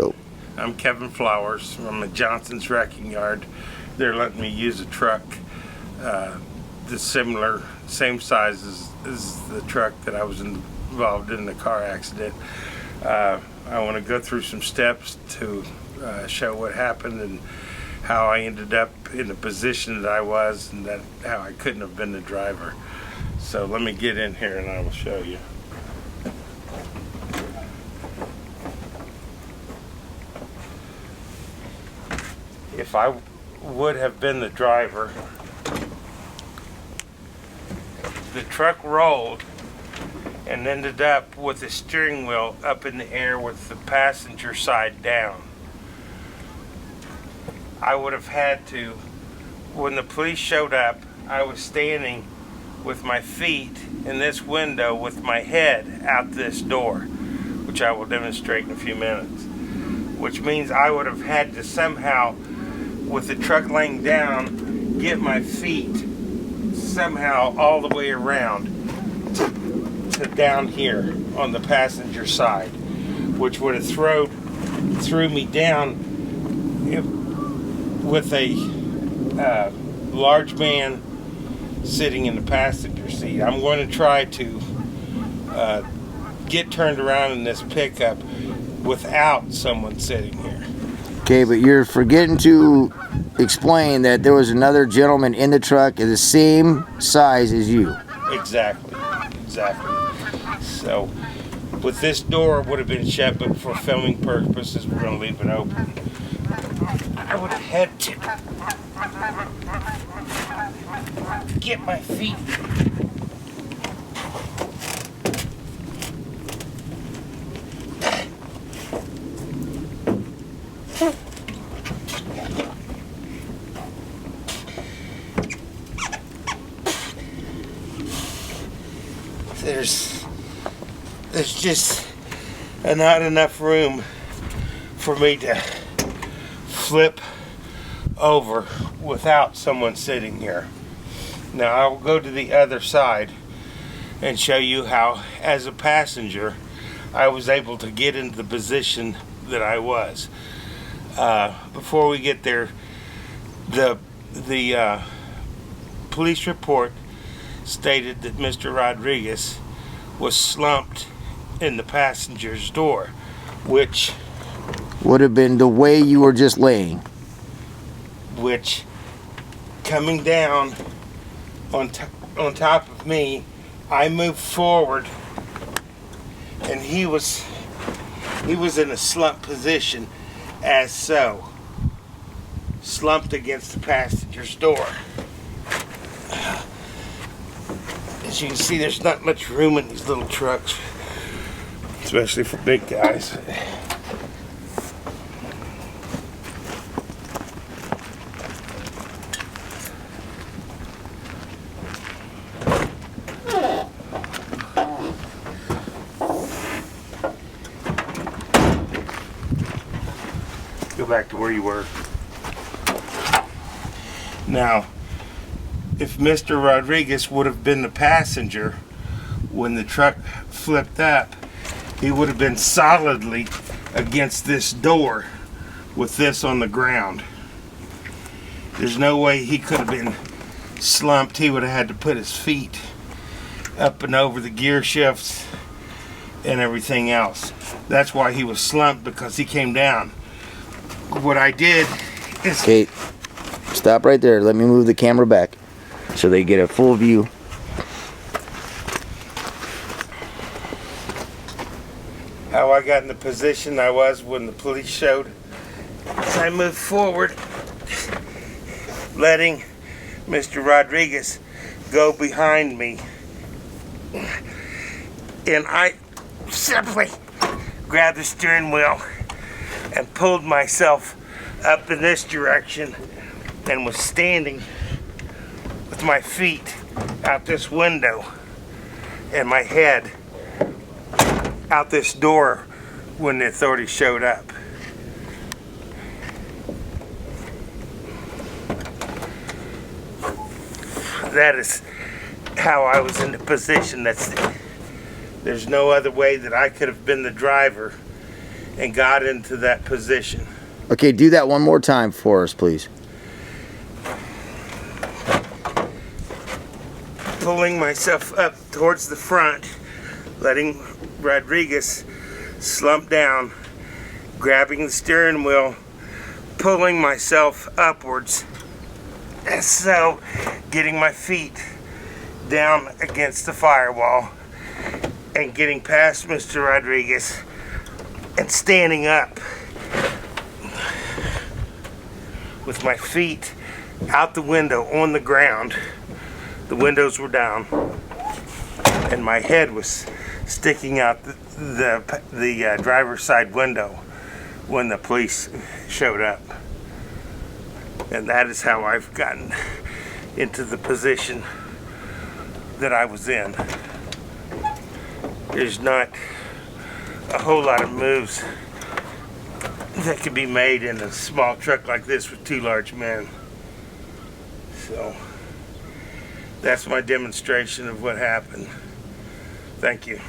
Go. I'm Kevin Flowers from Johnson's Wrecking Yard. They're letting me use a truck same size as the truck that I was involved in the car accident. I want to go through some steps to show what happened and how I ended up in the position that I was, and how I couldn't have been the driver. So let me get in here and I will show you. If I would have been the driver, the truck rolled and ended up with the steering wheel up in the air with the passenger side down. I would have had to, when the police showed up, I was standing with my feet in this window with my head out this door, which I will demonstrate in a few minutes, which means I would have had to somehow, with the truck laying down, get my feet somehow all the way around to down here on the passenger side, which would have threw me down with a large man sitting in the passenger seat. I'm going to try to get turned around in this pickup without someone sitting here. Okay, but you're forgetting to explain that there was another gentleman in the truck of the same size as you. Exactly. So, with this door would have been shut, but for filming purposes, we're going to leave it open. I would have had to get my feet. There's just not enough room for me to flip over without someone sitting here. Now I will go to the other side and show you how, as a passenger, I was able to get into the position that I was. Before we get there, the police report stated that Mr. Rodriguez was slumped in the passenger's door, which would have been the way you were just laying. Which, coming down on top of me, I moved forward, and he was in a slump position, as so, slumped against the passenger's door. As you can see, there's not much room in these little trucks, especially for big guys. Go back to where you were. Now, if Mr. Rodriguez would have been the passenger when the truck flipped up, he would have been solidly against this door with this on the ground. There's no way he could have been slumped. He would have had to put his feet up and over the gear shifts and everything else. That's why he was slumped, because he came down. What I did is... Okay, stop right there. Let me move the camera back so they get a full view. How I got in the position I was when the police showed. As I moved forward, letting Mr. Rodriguez go behind me, and I simply grabbed the steering wheel and pulled myself up in this direction, and was standing with my feet out this window and my head out this door when the authorities showed up. That is how I was in the position. There's no other way that I could have been the driver and got into that position. Okay, do that one more time for us, please. Pulling myself up towards the front, letting Rodriguez slump down, grabbing the steering wheel, pulling myself upwards, and so getting my feet down against the firewall and getting past Mr. Rodriguez and standing up with my feet out the window on the ground. The windows were down and my head was sticking out the driver's side window when the police showed up. And that is how I've gotten into the position that I was in. There's not a whole lot of moves that could be made in a small truck like this with two large men. So that's my demonstration of what happened. Thank you.